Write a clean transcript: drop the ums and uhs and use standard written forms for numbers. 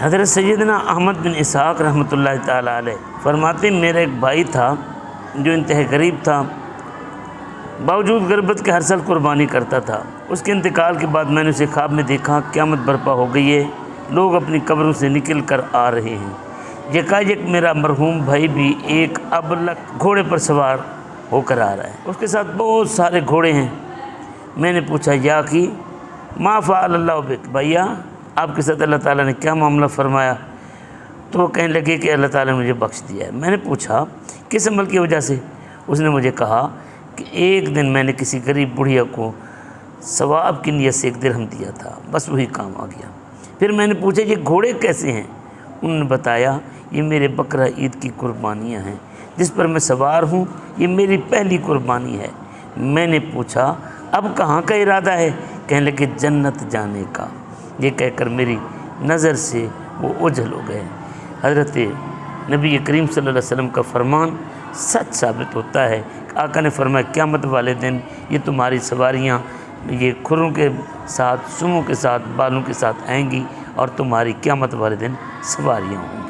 حضرت سیدنا احمد بن اسحاق رحمۃ اللہ تعالیٰ علیہ فرماتے ہیں میرا ایک بھائی تھا جو انتہائی غریب تھا، باوجود غربت کے ہر سال قربانی کرتا تھا۔ اس کے انتقال کے بعد میں نے اسے خواب میں دیکھا، قیامت برپا ہو گئی ہے، لوگ اپنی قبروں سے نکل کر آ رہے ہیں، یکایک میرا مرحوم بھائی بھی ایک ابلک گھوڑے پر سوار ہو کر آ رہا ہے، اس کے ساتھ بہت سارے گھوڑے ہیں۔ میں نے پوچھا یا کی ما فعل اللہ بک، بھیا آپ کے ساتھ اللہ تعالیٰ نے کیا معاملہ فرمایا؟ تو وہ کہنے لگے کہ اللہ تعالیٰ نے مجھے بخش دیا ہے۔ میں نے پوچھا کس عمل کی وجہ سے؟ اس نے مجھے کہا کہ ایک دن میں نے کسی غریب بڑھیا کو ثواب کی نیت سے 1 درہم دیا تھا، بس وہی کام آ گیا۔ پھر میں نے پوچھا یہ گھوڑے کیسے ہیں؟ انہوں نے بتایا یہ میرے بقرہ عید کی قربانیاں ہیں جس پر میں سوار ہوں، یہ میری پہلی قربانی ہے۔ میں نے پوچھا اب کہاں کا ارادہ ہے؟ کہنے لگے جنت جانے کا۔ یہ کہہ کر میری نظر سے وہ اوجھل ہو گئے۔ حضرت نبی کریم صلی اللہ علیہ وسلم کا فرمان سچ ثابت ہوتا ہے۔ آقا نے فرمایا قیامت والے دن یہ تمہاری سواریاں یہ کھروں کے ساتھ، سموں کے ساتھ، بالوں کے ساتھ آئیں گی اور تمہاری قیامت والے دن سواریاں ہوں گی۔